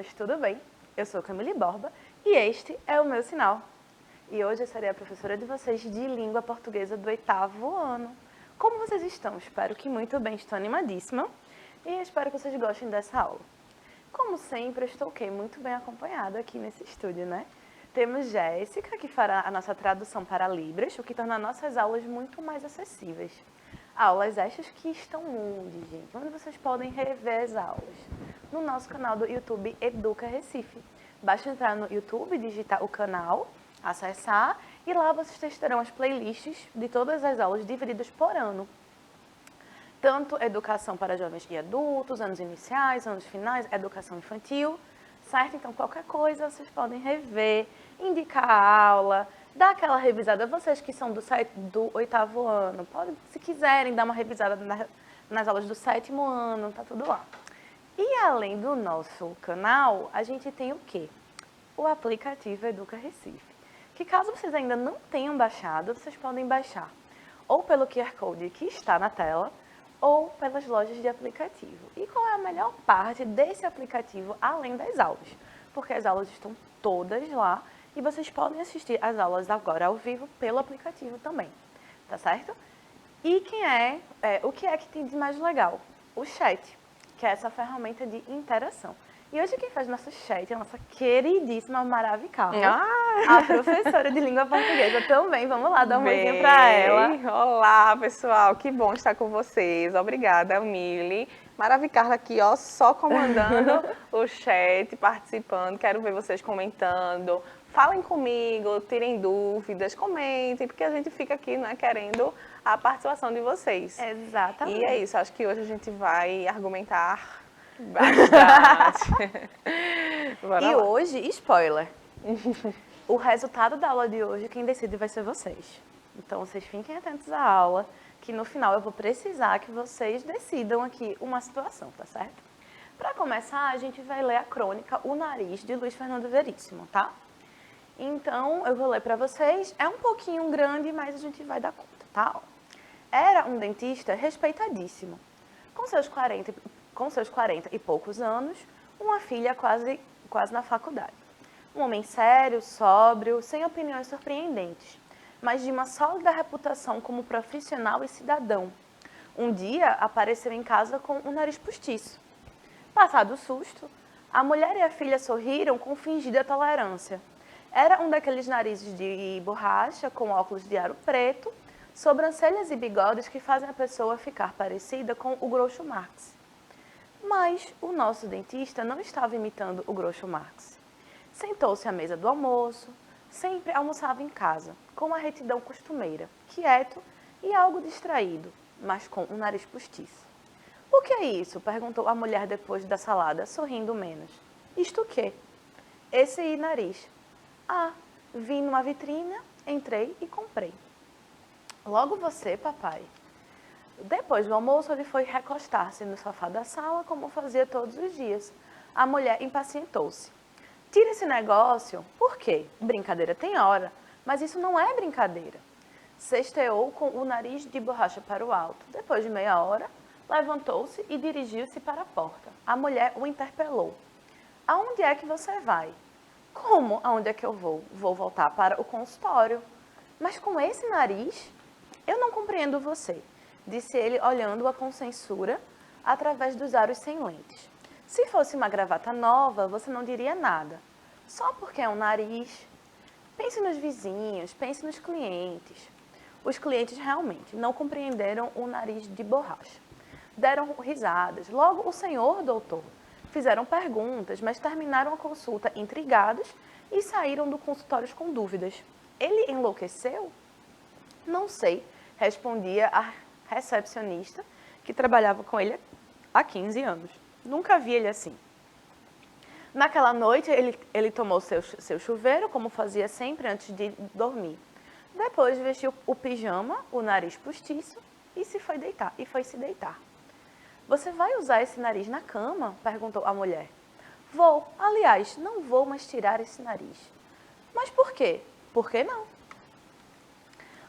alunos, tudo bem? Eu sou Camille Borba e este é o meu sinal. E hoje eu serei a professora de vocês de língua portuguesa do 8º ano. Como vocês estão? Espero que muito bem, estou animadíssima e espero que vocês gostem dessa aula. Como sempre, eu estou muito bem acompanhada aqui nesse estúdio, né? Temos Jéssica, que fará a nossa tradução para Libras, o que torna nossas aulas muito mais acessíveis. Aulas estas que estão onde, gente? Onde vocês podem rever as aulas? No nosso canal do YouTube Educa Recife. Basta entrar no YouTube, digitar o canal, acessar e lá vocês terão as playlists de todas as aulas divididas por ano. Tanto educação para jovens e adultos, anos iniciais, anos finais, educação infantil, certo? Então qualquer coisa vocês podem rever, indicar a aula, dar aquela revisada. Vocês que são do 8º ano, podem, se quiserem, dar uma revisada nas aulas do 7º ano, tá tudo lá. E além do nosso canal, a gente tem o quê? O aplicativo Educa Recife, que caso vocês ainda não tenham baixado, vocês podem baixar ou pelo QR Code que está na tela, ou pelas lojas de aplicativo. E qual é a melhor parte desse aplicativo, além das aulas? Porque as aulas estão todas lá e vocês podem assistir as aulas agora ao vivo pelo aplicativo também, tá certo? E o que é que tem de mais legal? O chat, que é essa ferramenta de interação. E hoje quem faz nosso chat é a nossa queridíssima Maravi Carlos, a professora de língua portuguesa também. Vamos lá, dar um beijinho para ela. Olá, pessoal, que bom estar com vocês. Obrigada, Mili. Maravi Carla aqui, ó, só comandando o chat, participando. Quero ver vocês comentando. Falem comigo, tirem dúvidas, comentem, porque a gente fica aqui, né, querendo a participação de vocês. Exatamente. E é isso, acho que hoje a gente vai argumentar bastante. E hoje, spoiler, o resultado da aula de hoje, quem decide vai ser vocês. Então, vocês fiquem atentos à aula, que no final eu vou precisar que vocês decidam aqui uma situação, tá certo? Para começar, a gente vai ler a crônica O Nariz, de Luiz Fernando Veríssimo, tá? Então, eu vou ler para vocês. É um pouquinho grande, mas a gente vai dar conta, tá? Era um dentista respeitadíssimo. Com seus 40 e poucos anos, uma filha quase na faculdade. Um homem sério, sóbrio, sem opiniões surpreendentes, mas de uma sólida reputação como profissional e cidadão. Um dia, apareceu em casa com um nariz postiço. Passado o susto, a mulher e a filha sorriram com fingida tolerância. Era um daqueles narizes de borracha, com óculos de aro preto, sobrancelhas e bigodes que fazem a pessoa ficar parecida com o Groucho Marx. Mas o nosso dentista não estava imitando o Groucho Marx. Sentou-se à mesa do almoço, sempre almoçava em casa, com a retidão costumeira, quieto e algo distraído, mas com um nariz postiço. "O que é isso?" perguntou a mulher depois da salada, sorrindo menos. "Isto o quê?" "Esse nariz." "Ah, vi numa vitrine, entrei e comprei." "Logo você, papai." Depois do almoço, ele foi recostar-se no sofá da sala, como fazia todos os dias. A mulher impacientou-se. "Tira esse negócio." "Por quê? Brincadeira tem hora." "Mas isso não é brincadeira." Cesteou com o nariz de borracha para o alto. Depois de meia hora, levantou-se e dirigiu-se para a porta. A mulher o interpelou. "Aonde é que você vai?" "Como aonde é que eu vou?" "Vou voltar para o consultório." "Mas com esse nariz?" "Eu não compreendo você," disse ele, olhando-a com censura através dos aros sem lentes. "Se fosse uma gravata nova, você não diria nada. Só porque é um nariz." "Pense nos vizinhos, pense nos clientes." Os clientes realmente não compreenderam o nariz de borracha. Deram risadas. Logo, o senhor doutor. Fizeram perguntas, mas terminaram a consulta intrigados e saíram do consultório com dúvidas. "Ele enlouqueceu?" "Não sei," respondia a recepcionista, que trabalhava com ele há 15 anos. "Nunca vi ele assim." Naquela noite, ele tomou seu chuveiro, como fazia sempre antes de dormir. Depois vestiu o pijama, o nariz postiço, e foi se deitar. "Você vai usar esse nariz na cama?" perguntou a mulher. "Vou. Aliás, não vou mais tirar esse nariz." "Mas por quê?" "Por que não?"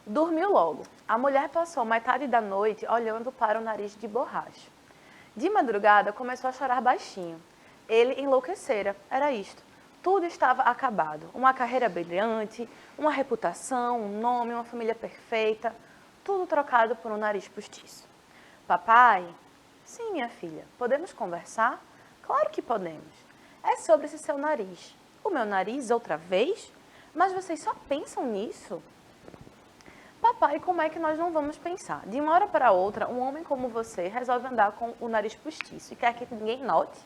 Dormiu logo. A mulher passou metade da noite olhando para o nariz de borracha. De madrugada, começou a chorar baixinho. Ele enlouquecera, era isto. Tudo estava acabado. Uma carreira brilhante, uma reputação, um nome, uma família perfeita. Tudo trocado por um nariz postiço. Papai? Sim, minha filha. Podemos conversar? Claro que podemos. É sobre esse seu nariz. O meu nariz outra vez? Mas vocês só pensam nisso? Papai, como é que nós não vamos pensar? De uma hora para outra, um homem como você resolve andar com o nariz postiço e quer que ninguém note?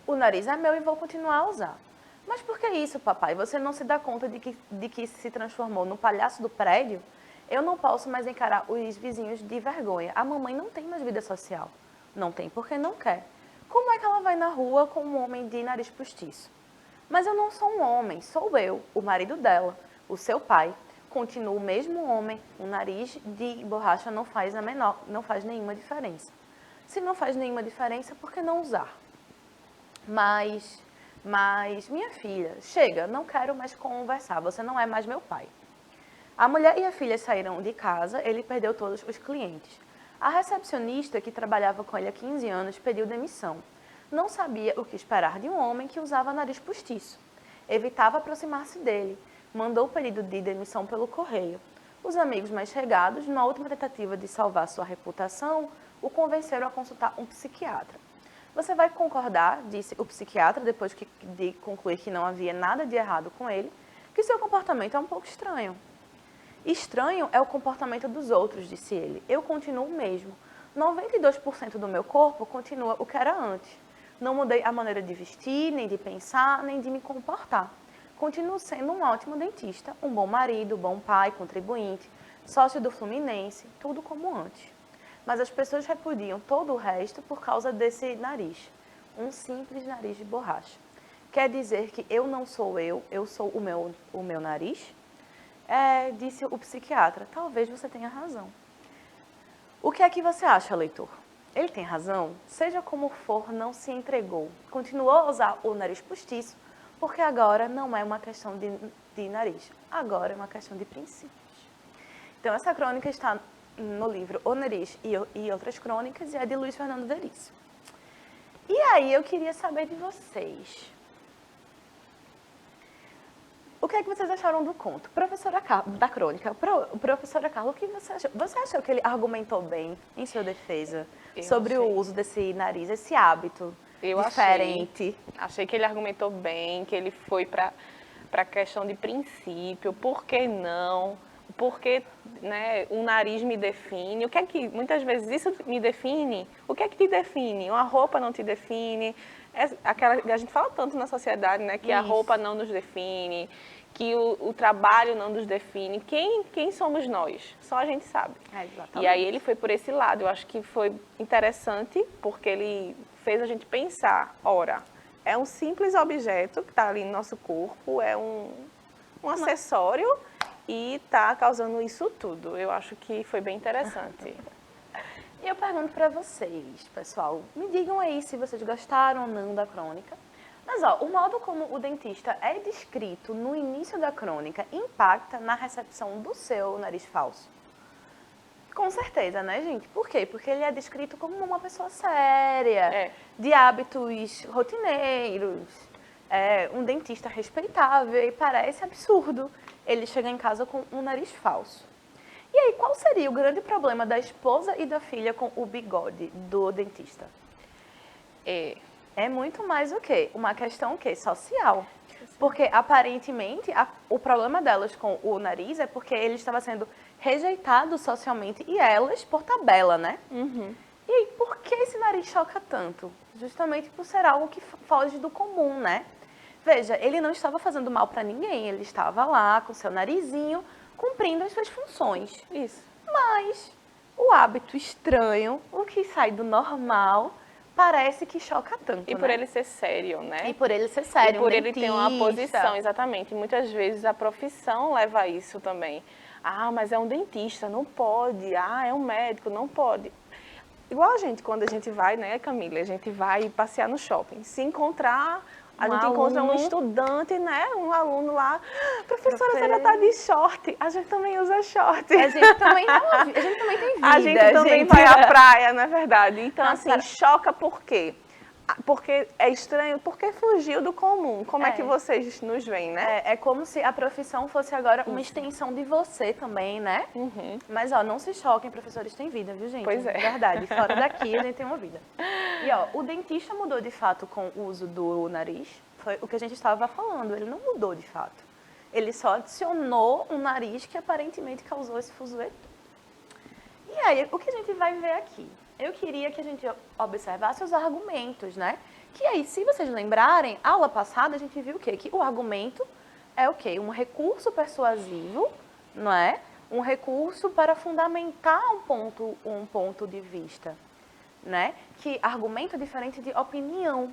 O nariz é meu e vou continuar a usar. Mas por que isso, papai? Você não se dá conta de que se transformou no palhaço do prédio? Eu não posso mais encarar os vizinhos de vergonha. A mamãe não tem mais vida social. Não tem porque não quer. Como é que ela vai na rua com um homem de nariz postiço? Mas eu não sou um homem, sou eu, o marido dela, o seu pai. Continua o mesmo homem, o nariz de borracha não faz nenhuma diferença. Se não faz nenhuma diferença, por que não usar? Mas, minha filha, chega, não quero mais conversar, você não é mais meu pai. A mulher e a filha saíram de casa, ele perdeu todos os clientes. A recepcionista, que trabalhava com ele há 15 anos, pediu demissão. Não sabia o que esperar de um homem que usava nariz postiço. Evitava aproximar-se dele. Mandou o pedido de demissão pelo correio. Os amigos mais chegados, numa última tentativa de salvar sua reputação, o convenceram a consultar um psiquiatra. Você vai concordar, disse o psiquiatra, depois de concluir que não havia nada de errado com ele, que seu comportamento é um pouco estranho. Estranho é o comportamento dos outros, disse ele. Eu continuo o mesmo. 92% do meu corpo continua o que era antes. Não mudei a maneira de vestir, nem de pensar, nem de me comportar. Continuo sendo um ótimo dentista, um bom marido, bom pai, contribuinte, sócio do Fluminense, tudo como antes. Mas as pessoas repudiam todo o resto por causa desse nariz, um simples nariz de borracha. Quer dizer que eu não sou eu sou o meu nariz? Disse o psiquiatra, talvez você tenha razão. O que é que você acha, leitor? Ele tem razão? Seja como for, não se entregou. Continuou a usar o nariz postiço, porque agora não é uma questão de nariz, agora é uma questão de princípios. Então, essa crônica está no livro O Nariz e Outras Crônicas, e é de Luiz Fernando Veríssimo. E aí, eu queria saber de vocês. O que é que vocês acharam do conto? Da crônica. Professora Carla, o que você achou? Você achou que ele argumentou bem, em sua defesa, sobre o uso desse nariz, esse hábito diferente? Achei que ele argumentou bem, que ele foi para a questão de princípio, por que não? Porque, né, o nariz me define. O que é que, muitas vezes, isso me define? O que é que te define? Uma roupa não te define. A gente fala tanto na sociedade, né, que a roupa não nos define, que o trabalho não nos define. Quem somos nós? Só a gente sabe. E aí ele foi por esse lado. Eu acho que foi interessante, porque ele fez a gente pensar, ora, é um simples objeto que está ali no nosso corpo, é um acessório e está causando isso tudo. Eu acho que foi bem interessante. E eu pergunto para vocês, pessoal, me digam aí se vocês gostaram ou não da crônica. Mas, ó, o modo como o dentista é descrito no início da crônica impacta na recepção do seu nariz falso. Com certeza, né, gente? Por quê? Porque ele é descrito como uma pessoa séria, de hábitos rotineiros, um dentista respeitável, e parece absurdo ele chegar em casa com um nariz falso. E aí, qual seria o grande problema da esposa e da filha com o bigode do dentista? É muito mais o quê? Uma questão o quê? Social. Porque, aparentemente, o problema delas com o nariz é porque ele estava sendo rejeitado socialmente, e elas por tabela, né? Uhum. E aí, por que esse nariz choca tanto? Justamente por ser algo que foge do comum, né? Veja, ele não estava fazendo mal para ninguém, ele estava lá com seu narizinho, cumprindo as suas funções. Isso. Mas o hábito estranho, o que sai do normal, parece que choca tanto, E por ele ser sério, né? E por ele ser sério, E por ele ter uma posição, exatamente. E muitas vezes a profissão leva a isso também. Ah, mas é um dentista, não pode. Ah, é um médico, não pode. Igual a gente, quando a gente vai, né, Camila? A gente vai passear no shopping. Se encontrar, a gente encontra um estudante, né? Um aluno lá. Professora, você já tá de short. A gente também usa short. A gente também tem vida. A gente também vai à praia, não é verdade? Então, assim, choca por quê? Porque é estranho, porque fugiu do comum. Como é que É. vocês nos veem, né? É como se a profissão fosse agora uma extensão de você também, né? Mas, ó, não se choquem, professores têm vida, viu, gente? Pois é. Verdade, fora daqui a gente tem uma vida. E, ó, o dentista mudou de fato com o uso do nariz. Foi o que a gente estava falando, ele não mudou de fato. Ele só adicionou um nariz que aparentemente causou esse fuzuê. E aí, o que a gente vai ver aqui? Eu queria que a gente observasse os argumentos, né? Que aí, se vocês lembrarem, aula passada a gente viu o quê? Que o argumento é o quê? Um recurso persuasivo, não é? Um recurso para fundamentar um ponto de vista, né? Que argumento é diferente de opinião.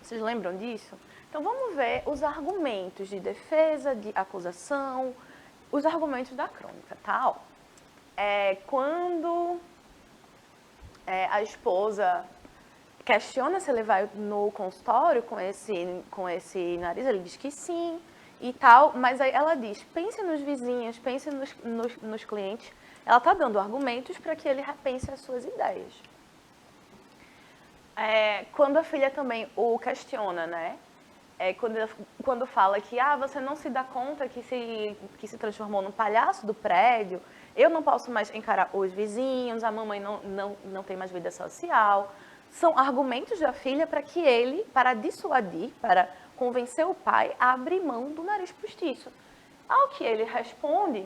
Vocês lembram disso? Então, vamos ver os argumentos de defesa, de acusação, os argumentos da crônica, tá? Ó, quando a esposa questiona se ele vai no consultório com esse nariz, ele diz que sim e tal, mas aí ela diz, pense nos vizinhos, pense nos clientes. Ela está dando argumentos para que ele repense as suas ideias. Quando a filha também o questiona, né? Quando fala que você não se dá conta que se transformou num palhaço do prédio, eu não posso mais encarar os vizinhos, a mamãe não tem mais vida social. São argumentos da filha para que ele, para dissuadir, para convencer o pai a abrir mão do nariz postiço. Ao que ele responde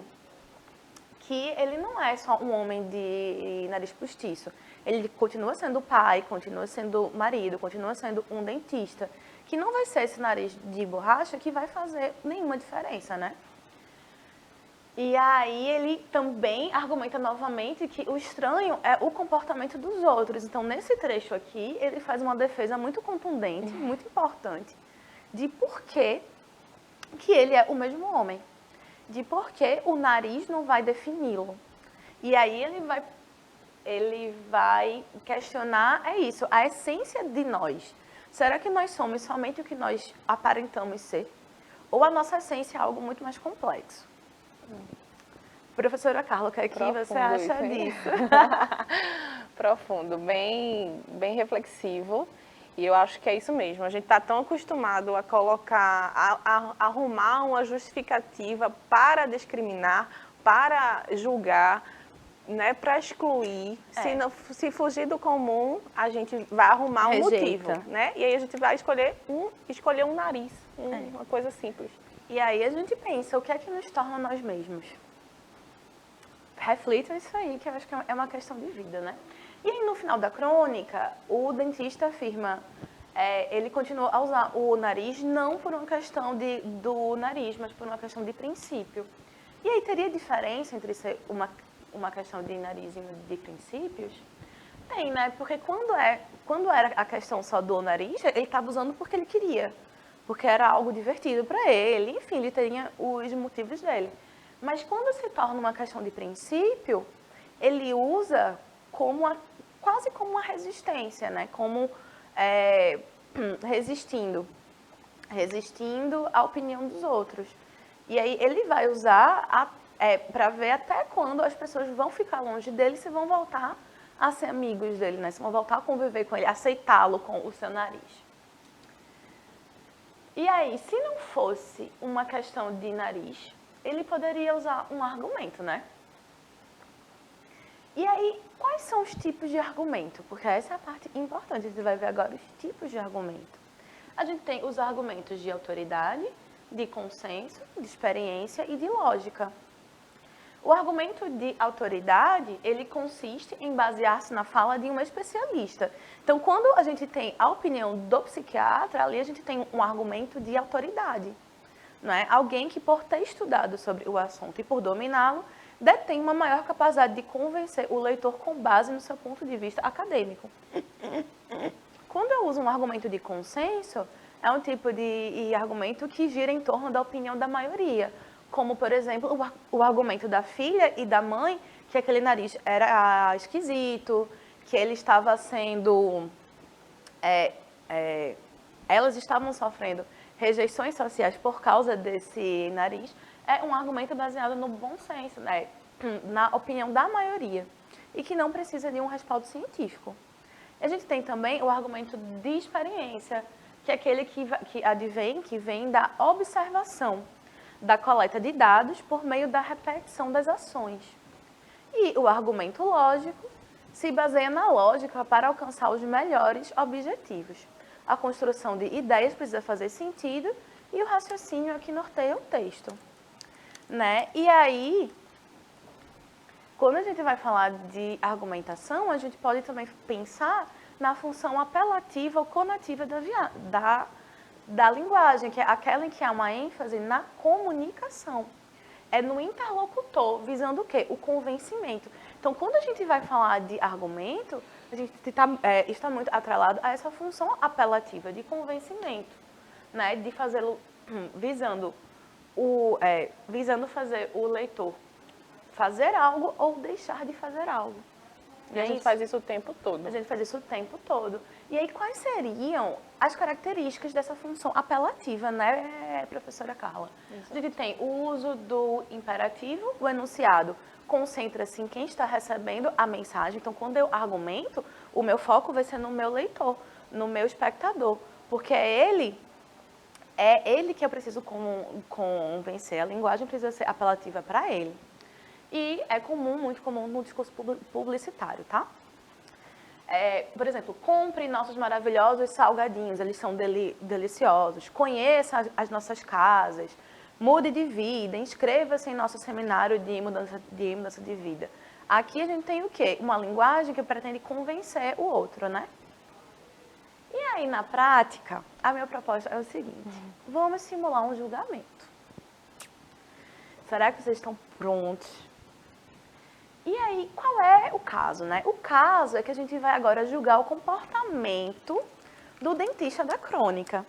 que ele não é só um homem de nariz postiço. Ele continua sendo pai, continua sendo marido, continua sendo um dentista, que não vai ser esse nariz de borracha que vai fazer nenhuma diferença, né? E aí ele também argumenta novamente que o estranho é o comportamento dos outros. Então, nesse trecho aqui, ele faz uma defesa muito contundente, muito importante, de por que ele é o mesmo homem. De por que o nariz não vai defini-lo. E aí ele vai questionar, isso, a essência de nós. Será que nós somos somente o que nós aparentamos ser? Ou a nossa essência é algo muito mais complexo? Professora Carla, o que você acha disso? Profundo, bem reflexivo. E eu acho que é isso mesmo. A gente está tão acostumado a colocar, a arrumar uma justificativa para discriminar, para julgar, né, para excluir. Se fugir do comum, a gente vai arrumar um motivo, né? E aí a gente vai escolher um nariz, uma coisa simples. E aí a gente pensa, o que é que nos torna nós mesmos? Reflitam isso aí, que eu acho que é uma questão de vida, né? E aí, no final da crônica, o dentista afirma, ele continua a usar o nariz não por uma questão do nariz, mas por uma questão de princípio. E aí, teria diferença entre ser uma questão de nariz e de princípios? Tem, né? Porque quando era a questão só do nariz, ele estava usando porque ele queria. Porque era algo divertido para ele, enfim, ele tinha os motivos dele. Mas quando se torna uma questão de princípio, ele usa quase como uma resistência, né? Como resistindo à opinião dos outros. E aí ele vai usar para ver até quando as pessoas vão ficar longe dele, se vão voltar a ser amigos dele, né? Se vão voltar a conviver com ele, aceitá-lo com o seu nariz. E aí, se não fosse uma questão de nariz, ele poderia usar um argumento, né? E aí, quais são os tipos de argumento? Porque essa é a parte importante, a gente vai ver agora os tipos de argumento. A gente tem os argumentos de autoridade, de consenso, de experiência e de lógica. O argumento de autoridade, ele consiste em basear-se na fala de um especialista. Então, quando a gente tem a opinião do psiquiatra, ali a gente tem um argumento de autoridade. Não é? Alguém que, por ter estudado sobre o assunto e por dominá-lo, detém uma maior capacidade de convencer o leitor com base no seu ponto de vista acadêmico. Quando eu uso um argumento de consenso, é um tipo de argumento que gira em torno da opinião da maioria. Como, por exemplo, o argumento da filha e da mãe, que aquele nariz era esquisito, que ele estava sendo... elas estavam sofrendo rejeições sociais por causa desse nariz, é um argumento baseado no bom senso, né? Na opinião da maioria, e que não precisa de um respaldo científico. A gente tem também o argumento de experiência, que é aquele que vem da observação, da coleta de dados por meio da repetição das ações. E o argumento lógico se baseia na lógica para alcançar os melhores objetivos. A construção de ideias precisa fazer sentido e o raciocínio é que norteia o texto. Né? E aí, quando a gente vai falar de argumentação, a gente pode também pensar na função apelativa ou conativa da linguagem, que é aquela em que há uma ênfase na comunicação. É no interlocutor, visando o quê? O convencimento. Então, quando a gente vai falar de argumento, a gente está muito atrelado a essa função apelativa de convencimento, né? De fazê-lo visando fazer o leitor fazer algo ou deixar de fazer algo. E a gente faz isso o tempo todo. A gente faz isso o tempo todo. E aí, quais seriam as características dessa função apelativa, né, professora Carla? Isso. A gente tem o uso do imperativo, o enunciado concentra-se em quem está recebendo a mensagem. Então, quando eu argumento, o meu foco vai ser no meu leitor, no meu espectador, porque é ele que eu preciso convencer. A linguagem precisa ser apelativa para ele. E é muito comum no discurso publicitário, tá? Por exemplo, compre nossos maravilhosos salgadinhos, eles são deliciosos. Conheça as nossas casas, mude de vida, inscreva-se em nosso seminário de mudança de vida. Aqui a gente tem o quê? Uma linguagem que pretende convencer o outro, né? E aí, na prática, a minha proposta é o seguinte. Vamos simular um julgamento. Será que vocês estão prontos? E aí, qual é o caso, né? O caso é que a gente vai agora julgar o comportamento do dentista da crônica.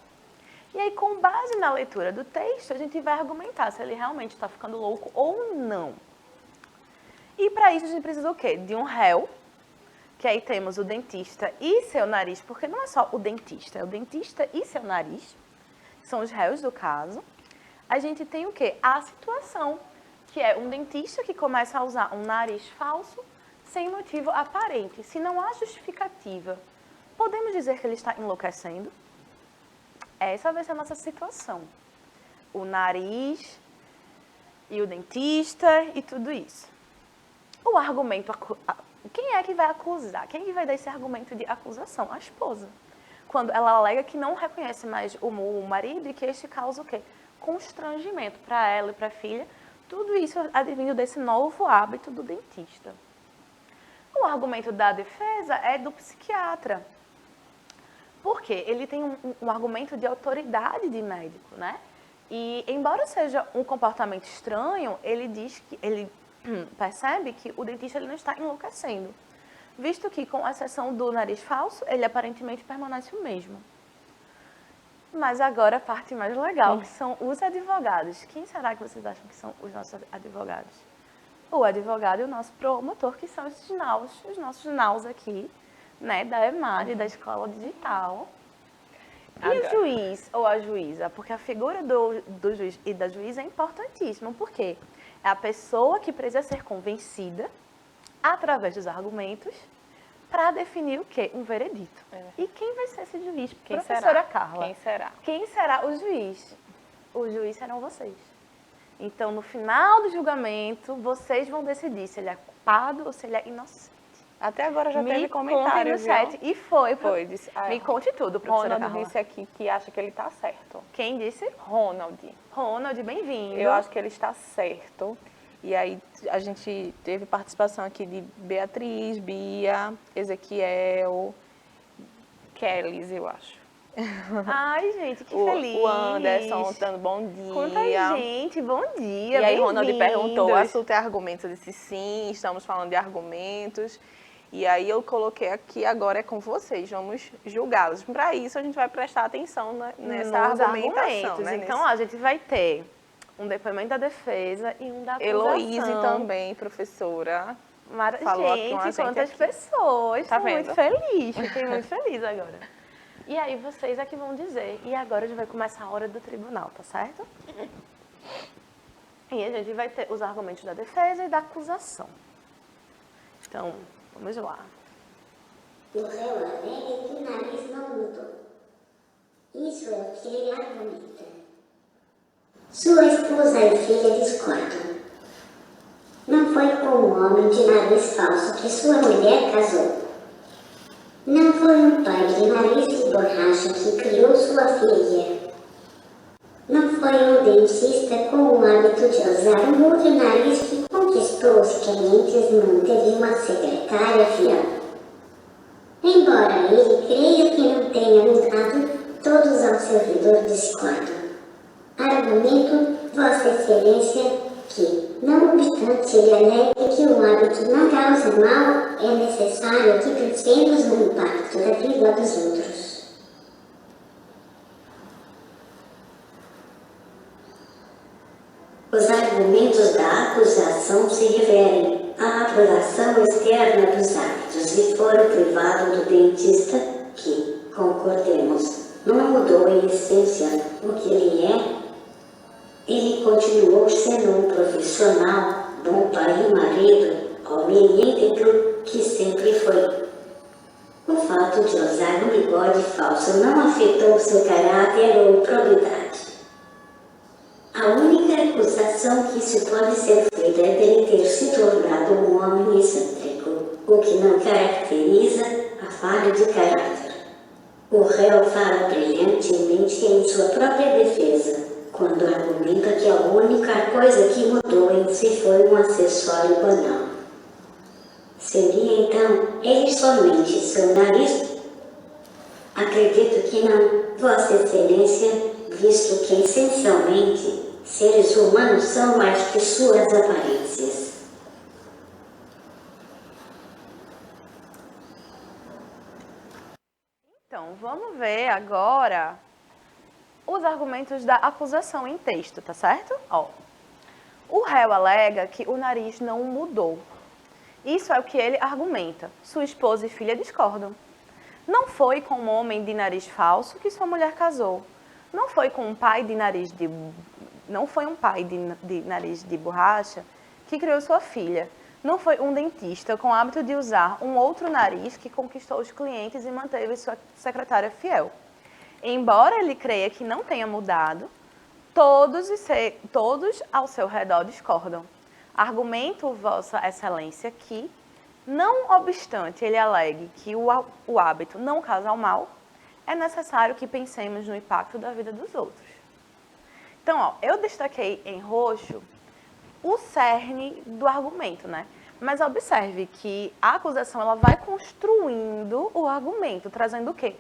E aí, com base na leitura do texto, a gente vai argumentar se ele realmente está ficando louco ou não. E para isso a gente precisa o quê? De um réu, que aí temos o dentista e seu nariz, porque não é só o dentista, é o dentista e seu nariz, que são os réus do caso. A gente tem o quê? A situação, que é um dentista que começa a usar um nariz falso sem motivo aparente. Se não há justificativa, podemos dizer que ele está enlouquecendo? Essa vai ser a nossa situação. O nariz e o dentista e tudo isso. O argumento, quem é que vai acusar? Quem é que vai dar esse argumento de acusação? A esposa. Quando ela alega que não reconhece mais o marido e que este causa o quê? Constrangimento para ela e para a filha. Tudo isso advindo desse novo hábito do dentista. O argumento da defesa é do psiquiatra. Por quê? Ele tem um argumento de autoridade de médico, né? E, embora seja um comportamento estranho, ele percebe que o dentista ele não está enlouquecendo. Visto que, com exceção do nariz falso, ele aparentemente permanece o mesmo. Mas agora a parte mais legal, que são os advogados. Quem será que vocês acham que são os nossos advogados? O advogado e o nosso promotor, que são os nossos naus aqui, né, da EMAD, da Escola Digital. E o juiz ou a juíza? Porque a figura do juiz e da juíza é importantíssima. Por quê? É a pessoa que precisa ser convencida, através dos argumentos, para definir o quê? Um veredito. E quem vai ser esse juiz? Professora Carla. Quem será? Quem será o juiz? O juiz serão vocês. Então, no final do julgamento, vocês vão decidir se ele é culpado ou se ele é inocente. Até agora já teve comentário no chat. E foi. Disse, me conte tudo, professora Ronald Carla. disse aqui que acha que ele está certo. Quem disse? Ronald. Ronald, bem-vindo. Eu acho que ele está certo. E aí a gente teve participação aqui de Beatriz, Bia, Ezequiel, Kellys, eu acho. Ai, gente, que feliz. O Anderson dando bom dia. Quanta gente, bom dia. E aí Ronald perguntou, o assunto é argumentos. Eu disse sim, estamos falando de argumentos. E aí eu coloquei aqui, agora é com vocês, vamos julgá-los. Para isso a gente vai prestar atenção nessa argumentação. Né? Então a gente vai ter um depoimento da defesa e um da acusação. Heloíse também, professora. Falou gente, com a gente quantas aqui. Pessoas. Tá Estou vendo? muito feliz, fiquei muito feliz agora. E aí vocês é que vão dizer. E agora a gente vai começar a hora do tribunal, tá certo? E a gente vai ter os argumentos da defesa e da acusação. Então, vamos lá. O réu alega que o nariz não mudou. Isso é o que ele argumenta. Sua esposa e filha discordam. Não foi com um homem de nariz falso que sua mulher casou. Não foi um pai de nariz de borracha que criou sua filha. Não foi um dentista com o hábito de usar um outro nariz que conquistou os clientes e manteve uma secretária fiel. Embora ele creia que não tenha mudado, todos ao seu redor discordam. Argumento, Vossa Excelência, que, não obstante ele alegue que o hábito não causa mal, é necessário que pensemos no impacto da vida dos outros. Os argumentos da acusação se referem à aprovação externa dos hábitos e foro privado do dentista que, concordemos, não mudou em essência o que ele é. Ele continuou sendo um profissional, bom pai e marido, homem íntegro que sempre foi. O fato de usar um bigode falso não afetou seu caráter ou probidade. A única acusação que se pode ser feita é dele ter se tornado um homem excêntrico, o que não caracteriza a falha de caráter. O réu fala brilhantemente em sua própria defesa, quando argumenta que a única coisa que mudou em si foi um acessório banal. Seria então ele somente seu nariz? Acredito que não, Vossa Excelência, visto que essencialmente seres humanos são mais que suas aparências. Então, vamos ver agora os argumentos da acusação em texto, tá certo? Ó, o réu alega que o nariz não mudou. Isso é o que ele argumenta. Sua esposa e filha discordam. Não foi com um homem de nariz falso que sua mulher casou. Não foi com um pai de nariz de nariz de borracha que criou sua filha. Não foi um dentista com o hábito de usar um outro nariz que conquistou os clientes e manteve sua secretária fiel. Embora ele creia que não tenha mudado, todos ao seu redor discordam. Argumento, Vossa Excelência, que, não obstante ele alegue que o hábito não causa o mal, é necessário que pensemos no impacto da vida dos outros. Então, ó, eu destaquei em roxo o cerne do argumento, né? Mas observe que a acusação ela vai construindo o argumento, trazendo o quê?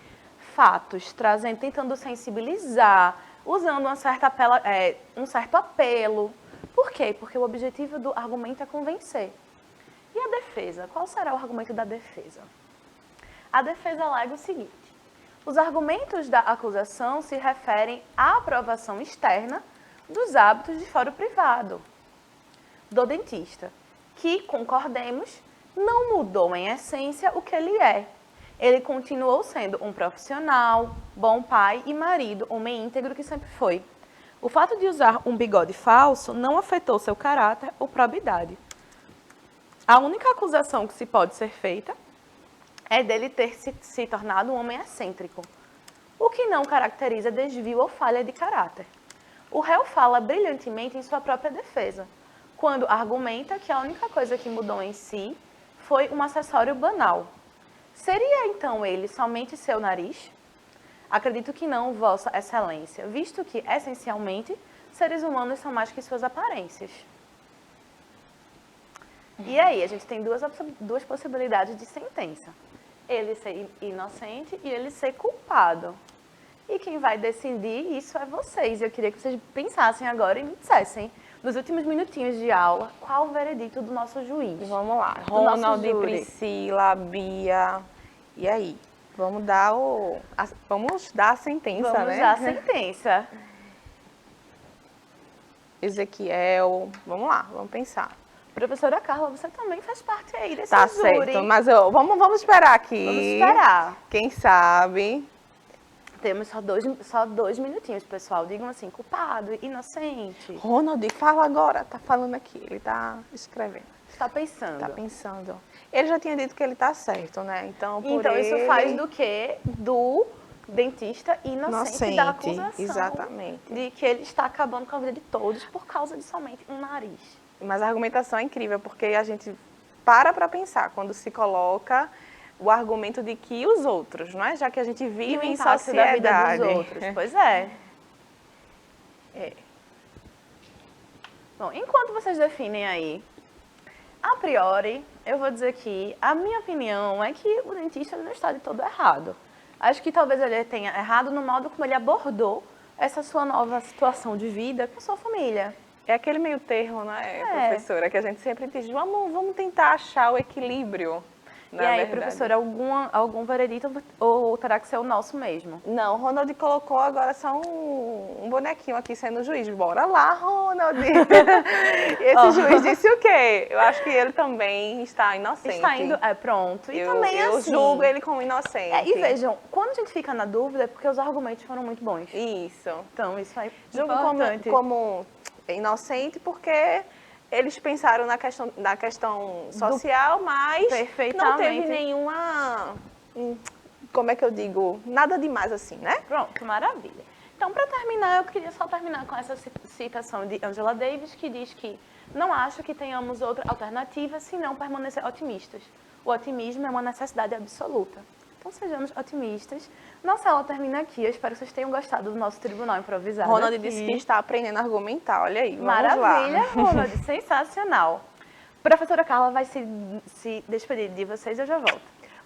Fatos, tentando sensibilizar, usando um certo apelo. Por quê? Porque o objetivo do argumento é convencer. E a defesa? Qual será o argumento da defesa? A defesa alega o seguinte: os argumentos da acusação se referem à aprovação externa dos hábitos de foro privado do dentista, que, concordemos, não mudou em essência o que ele é. Ele continuou sendo um profissional, bom pai e marido, homem íntegro que sempre foi. O fato de usar um bigode falso não afetou seu caráter ou probidade. A única acusação que se pode ser feita é dele ter se tornado um homem excêntrico, o que não caracteriza desvio ou falha de caráter. O réu fala brilhantemente em sua própria defesa, quando argumenta que a única coisa que mudou em si foi um acessório banal. Seria então ele somente seu nariz? Acredito que não, Vossa Excelência, visto que, essencialmente, seres humanos são mais que suas aparências. E aí, a gente tem duas possibilidades de sentença. Ele ser inocente e ele ser culpado. E quem vai decidir isso é vocês. Eu queria que vocês pensassem agora e me dissessem, nos últimos minutinhos de aula, qual o veredito do nosso juiz? Vamos lá. Ronald, Priscila, Bia. E aí? Vamos dar a sentença, né? Vamos dar a sentença. Ezequiel. Vamos lá, vamos pensar. Professora Carla, você também faz parte aí desse Tá júri. certo, mas vamos esperar aqui. Vamos esperar. Quem sabe? Temos só dois minutinhos, pessoal. Digam assim, culpado, inocente. Ronald, fala agora. Tá falando aqui, ele tá escrevendo. Está pensando. Tá pensando. Ele já tinha dito que ele tá certo, né? Então, por Então, isso ele... faz do quê? Do dentista inocente da acusação. Exatamente. De que ele está acabando com a vida de todos por causa de somente um nariz. Mas a argumentação é incrível, porque a gente para pensar quando se coloca o argumento de que os outros, não é? Já que a gente E vive o em impacto sociedade. da vida dos outros. Pois é. É. Bom, enquanto vocês definem aí, a priori, eu vou dizer que a minha opinião é que o dentista não está de todo errado. Acho que talvez ele tenha errado no modo como ele abordou essa sua nova situação de vida com a sua família. É aquele meio termo, né, professora, que a gente sempre diz, vamos tentar achar o equilíbrio. E aí, professora, algum veredito ou terá que ser o nosso mesmo? Não, o Ronald colocou agora só um bonequinho aqui sendo juiz. Bora lá, Ronald! Esse juiz disse o quê? Eu acho que ele também está inocente. Está indo, pronto. E também eu assim... julgo ele como inocente. E vejam, quando a gente fica na dúvida é porque os argumentos foram muito bons. Isso. Então, isso é Julgo importante. como inocente porque eles pensaram na questão social, mas não teve nenhuma, como é que eu digo, nada demais assim, né? Pronto, maravilha. Então, para terminar, eu queria só terminar com essa citação de Angela Davis, que diz que não acho que tenhamos outra alternativa senão permanecer otimistas. O otimismo é uma necessidade absoluta. Então, sejamos otimistas. Nossa aula termina aqui. Eu espero que vocês tenham gostado do nosso tribunal improvisado. Ronald disse que está aprendendo a argumentar. Olha aí, vamos Maravilha, lá. Ronald. Sensacional. Professora Carla vai se despedir de vocês e eu já volto.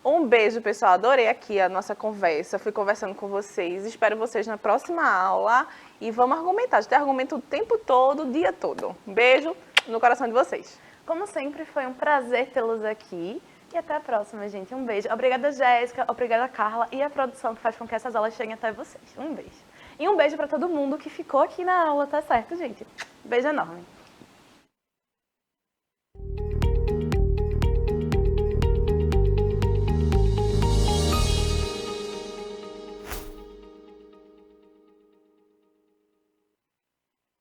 Um beijo, pessoal. Adorei aqui a nossa conversa. Fui conversando com vocês. Espero vocês na próxima aula. E vamos argumentar. A gente argumenta o tempo todo, o dia todo. Um beijo no coração de vocês. Como sempre, foi um prazer tê-los aqui. E até a próxima, gente. Um beijo. Obrigada, Jéssica. Obrigada, Carla. E a produção que faz com que essas aulas cheguem até vocês. Um beijo. E um beijo para todo mundo que ficou aqui na aula, tá certo, gente? Beijo enorme.